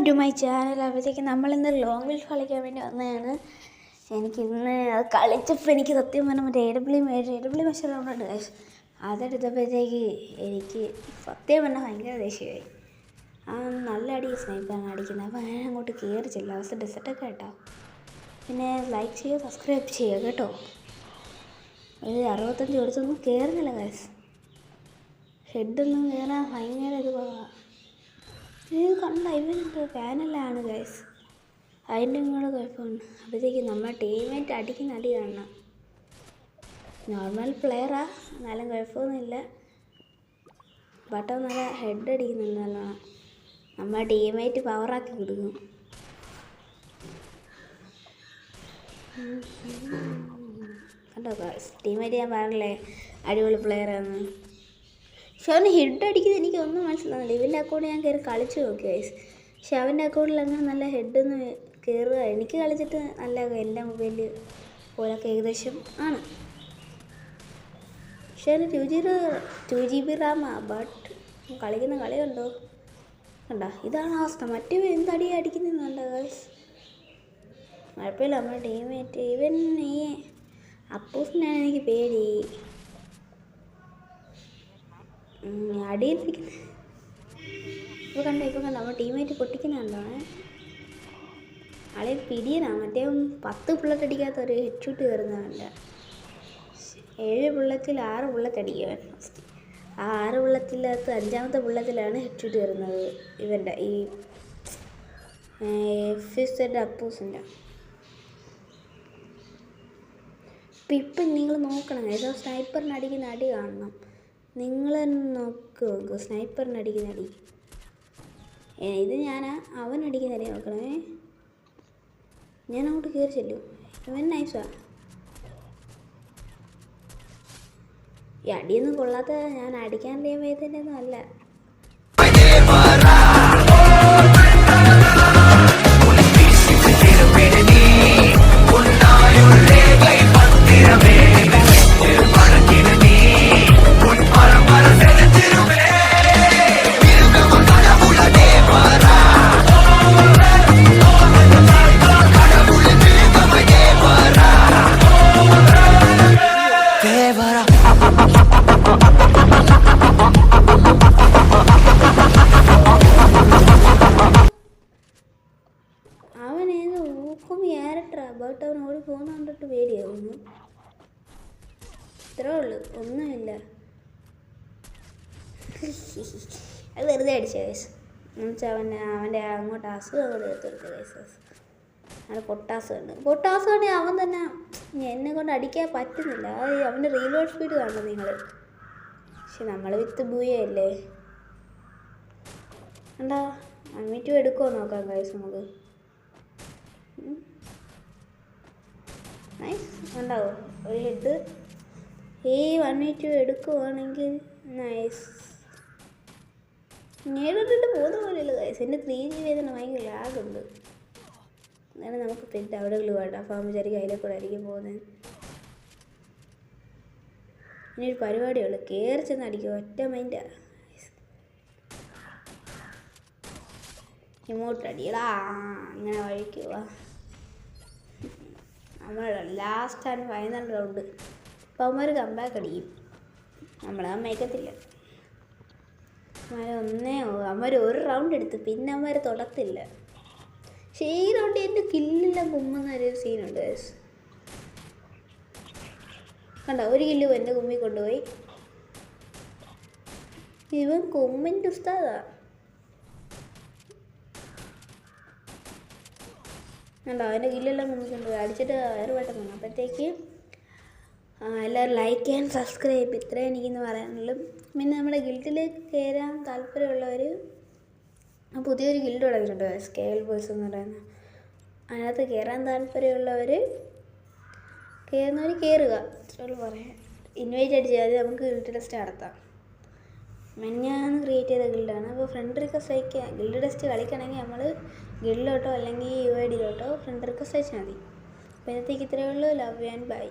Welcome to my channel. അപ്പോഴത്തേക്ക് നമ്മളിന്ന് long വിൽഫ് കളിക്കാൻ വേണ്ടി വന്നതാണ്. എനിക്കിന്ന് അത് കളിച്ചപ്പോൾ എനിക്ക് സത്യം പറഞ്ഞാൽ മറ്റേ എ ഡബ്ല്യു മെഷർ റൗണ്ടുണ്ട്. അതെടുത്തപ്പോഴത്തേക്ക് എനിക്ക് സത്യം പറഞ്ഞാൽ ഭയങ്കര ദേഷ്യമായി. നല്ല അടി സ്നൈപ്പാണ് അടിക്കുന്നത്. അപ്പോൾ ഞാൻ അങ്ങോട്ട് കയറി ചെല്ലാം. അവസ്ഥ ഡെസർട്ടൊക്കെ കേട്ടോ. പിന്നെ ലൈക്ക് ചെയ്യുക, സബ്സ്ക്രൈബ് ചെയ്യുക കേട്ടോ. ഒരു 65 കൊടുത്തൊന്നും കയറുന്നില്ല ഗൈസ്. ഹെഡൊന്നും കയറാൻ ഭയങ്കര ഇത് പോകാം. ഇത് കണ്ട ഇവനുണ്ട് ഫാനെല്ലാണ് ഗൈസ്. അതിൻ്റെ കൂടെ കുഴപ്പമാണ്. അപ്പോഴത്തേക്ക് നമ്മൾ ടീമേറ്റ് അടിക്കുന്ന അടി കാണണം. നോർമൽ പ്ലെയറാ, എന്നാലും കുഴപ്പമൊന്നുമില്ല. ബട്ടൺ നല്ല ഹെഡ് അടിക്കുന്നുണ്ട് നല്ലോണം. നമ്മൾ ടീമേറ്റ് പവറാക്കി കൊടുക്കും. കണ്ടോ ഗൈസ്, ടീമേറ്റ് ഞാൻ പറഞ്ഞില്ലേ അടിപൊളി പ്ലെയറാണ്. പക്ഷെ അവന് ഹെഡ് അടിക്കുന്നത് എനിക്കൊന്നും മനസ്സിലാകുന്നില്ല. ഇവൻ്റെ അക്കൗണ്ട് ഞാൻ കയറി കളിച്ച് നോക്കി ഗൈസ്. പക്ഷെ അവൻ്റെ അക്കൗണ്ടിൽ അങ്ങനെ നല്ല ഹെഡൊന്നും കയറുക. എനിക്ക് കളിച്ചിട്ട് നല്ല എൻ്റെ മൊബൈലിൽ പോലൊക്കെ ഏകദേശം ആണ്. പക്ഷേ അതിന് 2GB റാമാണ്. ബട്ട് കളിക്കുന്ന കളിയുണ്ടോ കണ്ട, ഇതാണ് അവസ്ഥ. മറ്റേ എന്തടിയാണ് അടിക്കുന്നുണ്ടോ ഗൈസ്. കുഴപ്പമില്ല, നമ്മുടെ ടീമേറ്റ് ഇവൻ ഈ അപ്പൂസിനാണ് എനിക്ക് പേടി. അടിയിലിരിക്കുന്നത് ഇപ്പോൾ കണ്ട നമ്മൾ ടീമേറ്റ് പൊട്ടിക്കുന്നുണ്ടോണേ. ആളെ പിടിയനാണ്. മറ്റേ 10 ബുള്ളറ്റ് അടിക്കാത്ത ഒരു ഹെഡ് ഷൂട്ട് കയറുന്നവൻ്റെ 7 ബുള്ളറ്റിൽ 6 ബുള്ളറ്റ് അടിക്കുവൻ. ആ 6 ബുള്ളറ്റിനകത്ത് 5ാമത്തെ ബുള്ളറ്റിലാണ് ഹെഡ് ഷൂട്ട് കയറുന്നത് ഇവൻ്റെ ഈ FZ അപ്പൂസിൻ്റെ. ഇപ്പം നിങ്ങൾ നോക്കണം, ഏതോ സ്നൈപ്പറിന് അടിക്കുന്ന അടി കാണണം. നിങ്ങൾ നോക്ക് സ്നൈപ്പറിന് അടിക്കുന്ന അടി. ഇത് അവൻ അടിക്കുന്ന അടി നോക്കണേ. ഞാൻ അങ്ങോട്ട് കയറി ചെല്ലും. ഇവൻ നൈസാ. ഈ അടിയൊന്നും കൊള്ളാത്ത ഞാൻ അടിക്കാൻ വേദൻ്റെ ഒന്നും അല്ല. അവനേത് ഊക്കും ക്യാരക്ടറാ. ബട്ട് അവൻ ഓടി പോകുന്ന കണ്ടിട്ട് പേടിയാവുന്നു. ഇത്രേ ഉള്ളു, ഒന്നുമില്ല. അത് വെറുതെ അടിച്ച കേസ് എന്നുവെച്ചാൽ അവൻ്റെ അങ്ങോട്ട് അസുഖം കൂടെ എടുത്തെടുത്ത കേസസ്. അവിടെ പൊട്ടാസ് കൊണ്ട് അവൻ തന്നെ എന്നെ കൊണ്ട് അടിക്കാൻ പറ്റുന്നില്ല. അവൻ്റെ റീലോഡ് സ്പീഡ് കാണണം നിങ്ങൾ. പക്ഷെ നമ്മൾ വിത്ത് ബൂയല്ലേ കണ്ടാ. 1v2 എടുക്കുമോ നോക്കാം ഗൈസ് നമുക്ക്. നൈസ് ഉണ്ടാവും ഒരു ഹെഡ്. ഈ 1v2 എടുക്കുവാണെങ്കിൽ നൈസ്. നേരിട്ടിട്ട് പോകുന്ന പോലെയല്ല ഗൈസ്. എൻ്റെ 3GB തന്നെ ഭയങ്കര ലാഗുണ്ട്. അങ്ങനെ നമുക്ക് തെറ്റ് അവിടെ വേണ്ട. ഫാം വിചാരിക്കും അതിലെ കൂടെ ആയിരിക്കും പോകുന്നത്. ഇനിയൊരു പരിപാടിയുള്ളൂ, കയറി ചെന്ന് അടിക്കുക. ഒറ്റ മൈൻഡാ. ഇങ്ങോട്ട് അടിയടാ, അങ്ങനെ വഴിക്കുക. നമ്മൾ ലാസ്റ്റ് ആൻഡ് ഫൈനൽ റൗണ്ട്. അപ്പോൾ അവന്മാർ കമ്പാക്ക് അടിക്കും. നമ്മളാ മേക്കത്തില്ല. അവന്മാർ ഒരു റൗണ്ട് എടുത്ത് പിന്നെ അവന്മാർ തൊടത്തില്ല. പക്ഷേ ഈ റൗണ്ട് എൻ്റെ കില്ലെല്ലാം കുമ്മുന്ന ഒരു സീനുണ്ട് ഗൈസ്. കണ്ടോ, ഒരു കില്ല് എൻ്റെ കുമ്മി കൊണ്ടുപോയി. ഇവൻ കുമ്മിൻ്റെ ഉസ്താദാ. കണ്ടോ, അവൻ്റെ കില്ലെല്ലാം കുമ്മി കൊണ്ടുപോയി. അടിച്ചിട്ട് വേറെ വട്ടം വന്നു. അപ്പോഴത്തേക്ക് എല്ലാവരും ലൈക്ക് ചെയ്യാൻ സബ്സ്ക്രൈബ്, ഇത്രയും എനിക്കിന്ന് പറയാനുള്ളൂ. പിന്നെ നമ്മുടെ ഗിൽഡിലേക്ക് കയറാൻ താല്പര്യമുള്ളവർ പുതിയൊരു ഗിൽഡ് തുടങ്ങിയിട്ടുണ്ട്, സ്കെയിൽ ബോയ്സ് എന്ന് പറയുന്നത്. അതിനകത്ത് കയറാൻ താല്പര്യമുള്ളവർ കയറുക. ഇത്രയുള്ളൂ പറയാൻ. ഇൻവൈറ്റ് അടിച്ചാൽ അത് നമുക്ക് ഗിൽഡ് ടെസ്റ്റ് നടത്താം. മെഞ്ഞാന്ന് ക്രിയേറ്റ് ചെയ്ത ഗിൽഡാണ്. അപ്പോൾ ഫ്രണ്ട് റിക്വസ്റ്റ് അയക്കുക. ഗിൽഡ് ടെസ്റ്റ് കളിക്കണമെങ്കിൽ നമ്മൾ ഗിൽഡിലോട്ടോ അല്ലെങ്കിൽ UIDയിലോട്ടോ ഫ്രണ്ട് റിക്വസ്റ്റ് അയച്ചാൽ മതി. അപ്പോൾ ഇന്നത്തേക്ക് ഇത്രയേ ഉള്ളൂ. Love and by.